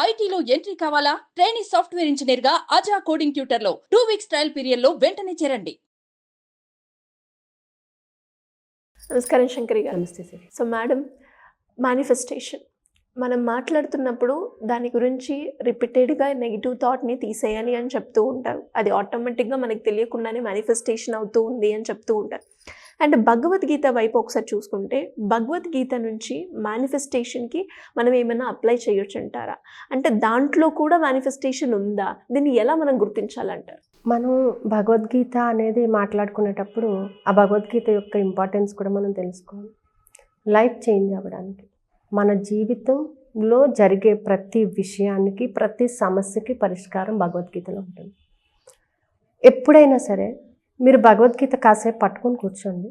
ఐటీలో ఎంట్రీ కావాలా? Trainee software engineer గా అజా కోడింగ్ ట్యూటర్ లో 2 వీక్స్ ట్రయల్ పీరియడ్ లో వెంటనే చేరండి. నమస్కారం శంకరి గారు. నమస్తే సార్. సో మేడం, మేనిఫెస్టేషన్ మనం మాట్లాడుతున్నప్పుడు దాని గురించి రిపీటెడ్గా నెగిటివ్ థాట్ని తీసేయాలి అని చెప్తూ ఉంటారు. అది ఆటోమేటిక్గా మనకు తెలియకుండానే మేనిఫెస్టేషన్ అవుతూ ఉంది అని చెప్తూ ఉంటారు. అండ్ భగవద్గీత వైపు ఒకసారి చూసుకుంటే భగవద్గీత నుంచి మేనిఫెస్టేషన్కి మనం ఏమైనా అప్లై చేయొచ్చు అంటారా? అంటే దాంట్లో కూడా మేనిఫెస్టేషన్ ఉందా? దీన్ని ఎలా మనం గుర్తించాలంటారు? మనం భగవద్గీత అనేది మాట్లాడుకునేటప్పుడు ఆ భగవద్గీత యొక్క ఇంపార్టెన్స్ కూడా మనం తెలుసుకోవాలి. లైఫ్ చేంజ్ అవ్వడానికి మన జీవితంలో జరిగే ప్రతి విషయానికి, ప్రతి సమస్యకి పరిష్కారం భగవద్గీతలో ఉంటుంది. ఎప్పుడైనా సరే మీరు భగవద్గీత కాసేపు పట్టుకొని కూర్చోండి,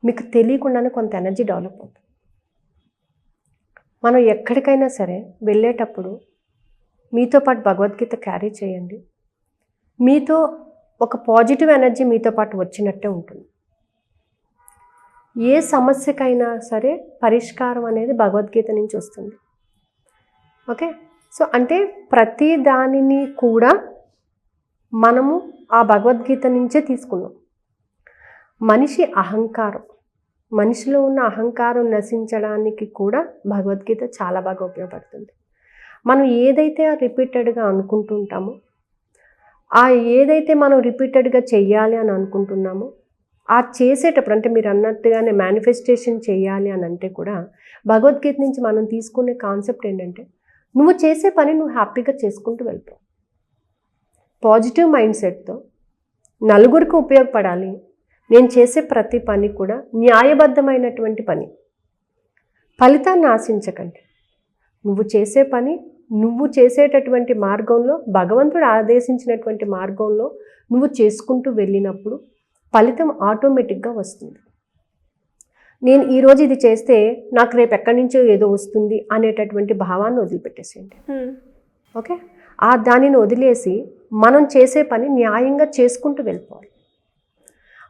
మీకు తెలియకుండానే కొంత ఎనర్జీ డెవలప్ అవుతుంది. మనం ఎక్కడికైనా సరే వెళ్ళేటప్పుడు మీతో పాటు భగవద్గీత క్యారీ చేయండి. మీతో ఒక పాజిటివ్ ఎనర్జీ మీతో పాటు వచ్చినట్టే ఉంటుంది. ఏ సమస్యకైనా సరే పరిష్కారం అనేది భగవద్గీత నుంచి వస్తుంది. ఓకే, సో అంటే ప్రతి దానిని కూడా మనము ఆ భగవద్గీత నుంచే తీసుకున్నాం. మనిషి అహంకారం, మనిషిలో ఉన్న అహంకారం నశించడానికి కూడా భగవద్గీత చాలా బాగా ఉపయోగపడుతుంది. మనం ఏదైతే రిపీటెడ్గా అనుకుంటుంటామో, ఏదైతే మనం రిపీటెడ్గా చెయ్యాలి అని అనుకుంటున్నామో, ఆ చేసేటప్పుడు అంటే మీరు అన్నట్టుగానే మేనిఫెస్టేషన్ చేయాలి అని అంటే కూడా భగవద్గీత నుంచి మనం తీసుకునే కాన్సెప్ట్ ఏంటంటే, నువ్వు చేసే పని నువ్వు హ్యాపీగా చేసుకుంటూ వెళ్తావు. పాజిటివ్ మైండ్ సెట్తో నలుగురికి ఉపయోగపడాలి. నేను చేసే ప్రతి పని కూడా న్యాయబద్ధమైనటువంటి పని. ఫలితాన్ని ఆశించకండి. నువ్వు చేసే పని నువ్వు చేసేటటువంటి మార్గంలో, భగవంతుడు ఆదేశించినటువంటి మార్గంలో నువ్వు చేసుకుంటూ వెళ్ళినప్పుడు ఫలితం ఆటోమేటిక్గా వస్తుంది. నేను ఈరోజు ఇది చేస్తే నాకు రేపు ఎక్కడి నుంచో ఏదో వస్తుంది అనేటటువంటి భావాన్ని వదిలిపెట్టేసేయండి. ఓకే, దానిని వదిలేసి మనం చేసే పని న్యాయంగా చేసుకుంటూ వెళ్ళిపోవాలి.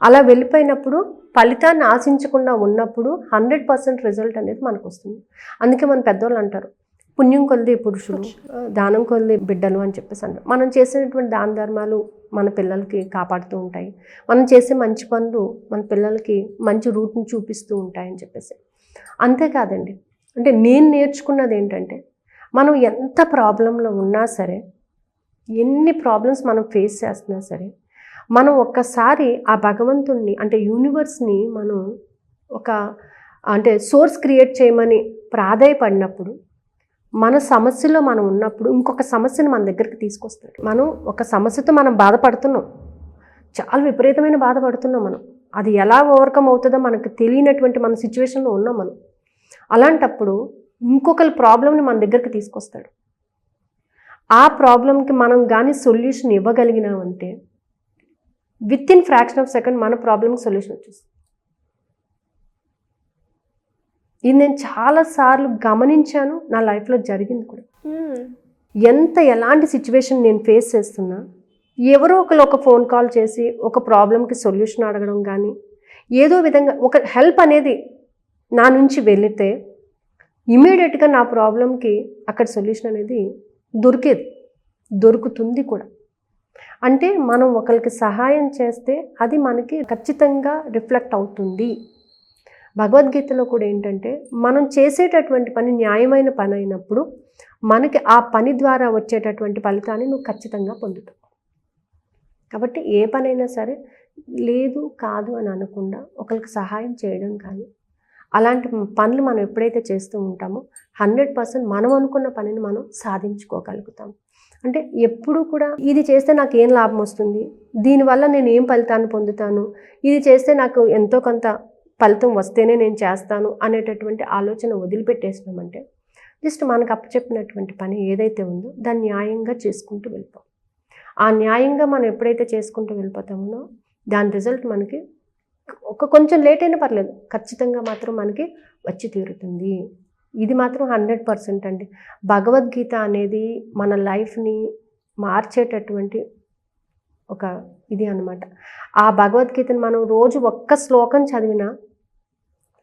అలా వెళ్ళిపోయినప్పుడు ఫలితాన్ని ఆశించకుండా ఉన్నప్పుడు 100% రిజల్ట్ అనేది మనకు వస్తుంది. అందుకే మన పెద్దవాళ్ళు అంటారు, పుణ్యం కొలిది పురుషులు, దానం కొలిది బిడ్డలు అని చెప్పేసి అంటారు. మనం చేసినటువంటి దాన ధర్మాలు మన పిల్లలకి కాపాడుతూ ఉంటాయి. మనం చేసే మంచి పనులు మన పిల్లలకి మంచి రూట్ని చూపిస్తూ ఉంటాయని చెప్పేసి. అంతేకాదండి, అంటే నేను నేర్చుకున్నది ఏంటంటే, మనం ఎంత ప్రాబ్లంలో ఉన్నా సరే, ఎన్ని ప్రాబ్లమ్స్ మనం ఫేస్ చేస్తున్నా సరే, మనం ఒక్కసారి ఆ భగవంతుణ్ణి అంటే యూనివర్స్ని మనం అంటే సోర్స్ క్రియేట్ చేయమని ప్రాధాయపడినప్పుడు, మన సమస్యలో మనం ఉన్నప్పుడు ఇంకొక సమస్యను మన దగ్గరికి తీసుకొస్తాడు. మనం ఒక సమస్యతో మనం బాధపడుతున్నాం, చాలా విపరీతమైన బాధపడుతున్నాం. మనం అది ఎలా ఓవర్కమ్ అవుతుందో మనకు తెలియనటువంటి మన సిచ్యువేషన్లో ఉన్నాం మనం. అలాంటప్పుడు ఇంకొకరి ప్రాబ్లంని మన దగ్గరికి తీసుకొస్తాడు. ఆ ప్రాబ్లంకి మనం కానీ సొల్యూషన్ ఇవ్వగలిగినామంటే with in fraction of second మన ప్రాబ్లంకి సొల్యూషన్ వచ్చేస్తుంది. ఇది నేను చాలాసార్లు గమనించాను, నా లైఫ్లో జరిగింది కూడా. ఎలాంటి సిచ్యువేషన్ నేను ఫేస్ చేస్తున్నా, ఎవరో ఒక ఫోన్ కాల్ చేసి ఒక ప్రాబ్లంకి సొల్యూషన్ అడగడం కానీ, ఏదో విధంగా ఒక హెల్ప్ అనేది నా నుంచి వెళితే ఇమీడియట్గా నా ప్రాబ్లంకి అక్కడ సొల్యూషన్ అనేది దొరుకుతుంది కూడా. అంటే మనం ఒకరికి సహాయం చేస్తే అది మనకి ఖచ్చితంగా రిఫ్లెక్ట్ అవుతుంది. భగవద్గీతలో కూడా ఏంటంటే, మనం చేసేటటువంటి పని న్యాయమైన పని అయినప్పుడు మనకి ఆ పని ద్వారా వచ్చేటటువంటి ఫలితాన్ని నువ్వు ఖచ్చితంగా పొందుతావు. కాబట్టి ఏ పనైనా సరే లేదు కాదు అని అనకుండా ఒకరికి సహాయం చేయడం కానీ, అలాంటి పనులు మనం ఎప్పుడైతే చేస్తూ ఉంటామో 100% మనం అనుకున్న పనిని మనం సాధించుకోగలుగుతాం. అంటే ఎప్పుడు కూడా ఇది చేస్తే నాకు ఏం లాభం వస్తుంది, దీనివల్ల నేను ఏం ఫలితాన్ని పొందుతాను, ఇది చేస్తే నాకు ఎంతో కొంత ఫలితం వస్తేనే నేను చేస్తాను అనేటటువంటి ఆలోచన వదిలిపెట్టేసినామంటే, జస్ట్ మనకు అప్పచెప్పినటువంటి పని ఏదైతే ఉందో దాన్ని న్యాయంగా చేసుకుంటూ వెళ్ళిపోం. ఆ న్యాయంగా మనం ఎప్పుడైతే చేసుకుంటూ వెళ్ళిపోతామో దాని రిజల్ట్ మనకి కొంచెం లేట్ అయినా పర్లేదు, ఖచ్చితంగా మాత్రం మనకి వచ్చి తీరుతుంది. ఇది మాత్రం 100% అండి. భగవద్గీత అనేది మన లైఫ్ని మార్చేటటువంటి ఒక ఇది అన్నమాట. ఆ భగవద్గీతను మనం రోజు ఒక్క శ్లోకం చదివినా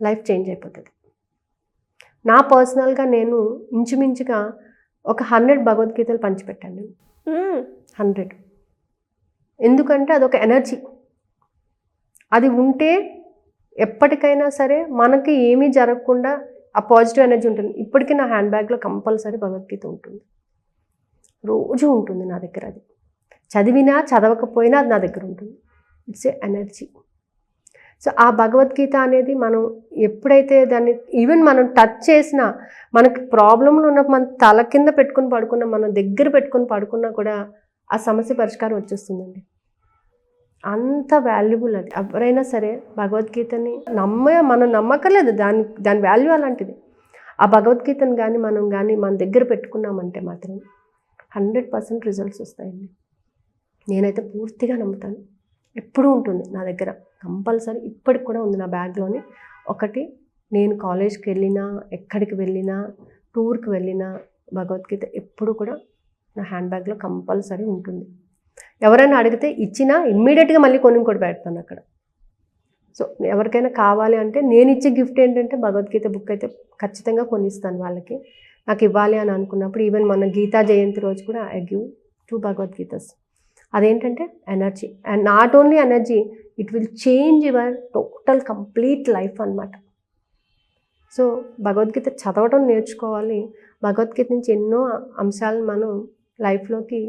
లైఫ్ చేంజ్ అయిపోతుంది. నా పర్సనల్గా నేను ఇంచుమించుగా ఒక 100 భగవద్గీతలు పంచిపెట్టండి. 100. ఎందుకంటే అదొక ఎనర్జీ. అది ఉంటే ఎప్పటికైనా సరే మనకి ఏమీ జరగకుండా ఆ పాజిటివ్ ఎనర్జీ ఉంటుంది. ఇప్పటికీ నా హ్యాండ్ బ్యాగ్లో కంపల్సరీ భగవద్గీత ఉంటుంది, రోజు ఉంటుంది నా దగ్గర. అది చదివినా చదవకపోయినా అది నా దగ్గర ఉంటుంది. It's a energy. సో ఆ భగవద్గీత అనేది మనం ఎప్పుడైతే దాన్ని ఈవెన్ మనం టచ్ చేసినా, మనకి ప్రాబ్లంలో ఉన్నప్పుడు మన తల కింద పెట్టుకుని పడుకున్నా, మనం దగ్గర పెట్టుకుని పడుకున్నా కూడా ఆ సమస్య పరిష్కారం వచ్చేస్తుందండి. అంత వాల్యుబుల్ అది. ఎవరైనా సరే భగవద్గీతని మనం నమ్మకలేదు, దాని వాల్యూ అలాంటిది. ఆ భగవద్గీతను కానీ మనం మన దగ్గర పెట్టుకున్నామంటే మాత్రం 100% రిజల్ట్స్ వస్తాయండి. నేనైతే పూర్తిగా నమ్ముతాను. ఎప్పుడూ ఉంటుంది నా దగ్గర, కంపల్సరీ. ఇప్పటికి కూడా ఉంది నా బ్యాగ్లోని. ఒకటి, నేను కాలేజ్కి వెళ్ళినా, ఎక్కడికి వెళ్ళినా, టూర్కి వెళ్ళినా భగవద్గీత ఎప్పుడు కూడా నా హ్యాండ్ బ్యాగ్లో కంపల్సరీ ఉంటుంది. ఎవరైనా అడిగితే ఇచ్చినా ఇమ్మీడియట్గా మళ్ళీ కొని కూడా పెడతాను అక్కడ. సో ఎవరికైనా కావాలి అంటే నేను ఇచ్చే గిఫ్ట్ ఏంటంటే భగవద్గీత బుక్ అయితే ఖచ్చితంగా కొనిస్తాను వాళ్ళకి. నాకు ఇవ్వాలి అని అనుకున్నప్పుడు ఈవెన్ మన గీతా జయంతి రోజు కూడా ఐ గివ్ 2 భగవద్గీతస్. అదేంటంటే energy, and not only energy, it will change your total complete life అన్నమాట. సో భగవద్గీత చదవడం నేర్చుకోవాలి. భగవద్గీత నుంచి ఎన్నో అంశాలను మనం లైఫ్లోకి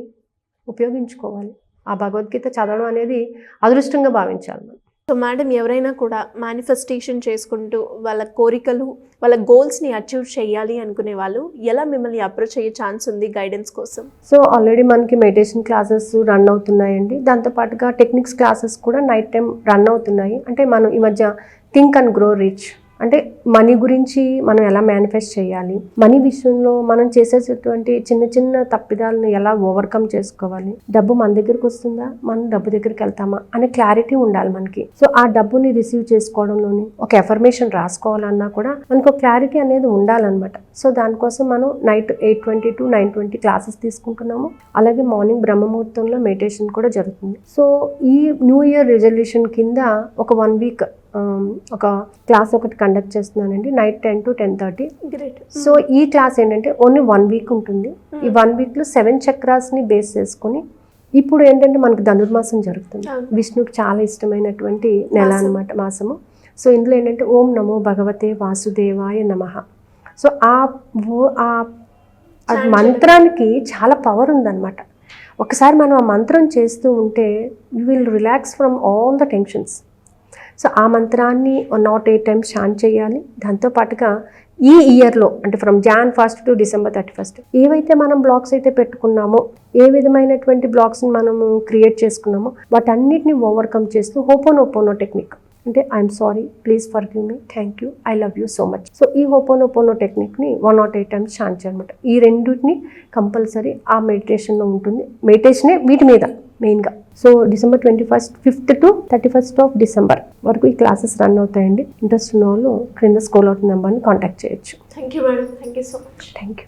ఉపయోగించుకోవాలి. ఆ భగవద్గీత చదవడం అనేది అదృష్టంగా భావించాలి మనం. సో మేడం, ఎవరైనా కూడా మేనిఫెస్టేషన్ చేసుకుంటూ వాళ్ళ కోరికలు, వాళ్ళ గోల్స్ని అచీవ్ చేయాలి అనుకునే వాళ్ళు ఎలా మిమ్మల్ని అప్రోచ్ అయ్యే ఛాన్స్ ఉంది గైడెన్స్ కోసం? సో ఆల్రెడీ మనకి మెడిటేషన్ క్లాసెస్ రన్ అవుతున్నాయండి. దాంతోపాటుగా టెక్నిక్స్ క్లాసెస్ కూడా నైట్ టైం రన్ అవుతున్నాయి. అంటే మనం ఈ మధ్య థింక్ అండ్ గ్రో రిచ్, అంటే మనీ గురించి మనం ఎలా మేనిఫెస్ట్ చేయాలి, మనీ విషయంలో మనం చేసేటటువంటి చిన్న చిన్న తప్పిదాలను ఎలా ఓవర్కమ్ చేసుకోవాలి, డబ్బు మన దగ్గరికి వస్తుందా, మనం డబ్బు దగ్గరికి వెళ్తామా అనే క్లారిటీ ఉండాలి మనకి. సో ఆ డబ్బుని రిసీవ్ చేసుకోవడంలోని ఒక ఎఫర్మేషన్ రాసుకోవాలన్నా కూడా మనకు క్లారిటీ అనేది ఉండాలన్నమాట. సో దానికోసం మనం నైట్ 8:20 to 9:20 క్లాసెస్ తీసుకుంటున్నాము. అలాగే మార్నింగ్ బ్రహ్మముహూర్తంలో మెడిటేషన్ కూడా జరుగుతుంది. సో ఈ న్యూ ఇయర్ రిజల్యూషన్ కింద ఒక 1 వీక్ ఒక క్లాస్ ఒకటి కండక్ట్ చేస్తున్నానండి, నైట్ 10 to 10:30. గ్రేట్. సో ఈ క్లాస్ ఏంటంటే ఓన్లీ 1 వీక్ ఉంటుంది. ఈ 1 వీక్లో 7 చక్రాస్ని బేస్ చేసుకొని, ఇప్పుడు ఏంటంటే మనకు ధనుర్మాసం జరుగుతుంది. విష్ణుకి చాలా ఇష్టమైనటువంటి నెల అన్నమాట, మాసము. సో ఇందులో ఏంటంటే ఓం నమో భగవతే వాసుదేవాయ నమః. సో ఆ మంత్రానికి చాలా పవర్ ఉందన్నమాట. ఒకసారి మనం ఆ మంత్రం చేస్తూ ఉంటే you will relax from all the tensions. So ఆ మంత్రాన్ని 108 టైమ్స్ చాంట్ చేయాలి. దాంతోపాటుగా ఈ ఇయర్లో అంటే from Jan 1st to December 31st ఏవైతే మనం బ్లాక్స్ అయితే పెట్టుకున్నామో, ఏ విధమైనటువంటి బ్లాక్స్ని మనము క్రియేట్ చేసుకున్నామో వాటన్నిటిని ఓవర్కమ్ చేస్తూ హోపోనోపోనో టెక్నిక్, అంటే I'm sorry, please forgive me, thank you, I love you so much. So ఈ హోపోనోపోనో టెక్నిక్ని 108 టైమ్స్ చాంట్ చేయాలన్నమాట. ఈ రెండింటిని కంపల్సరీ ఆ మెడిటేషన్లో ఉంటుంది. మెడిటేషనే వీటి మీద మెయిన్గా. So December 21st, 5th to 31st of December వరకు ఈ క్లాసెస్ రన్ అవుతాయండి. ఇంట్రెస్ట్ ఉన్న వాళ్ళు క్రింద స్క్రోల్ అవుతున్న నెంబర్ని కాంటాక్ట్ చేయొచ్చు. Thank you madam, thank you so much. Thank you.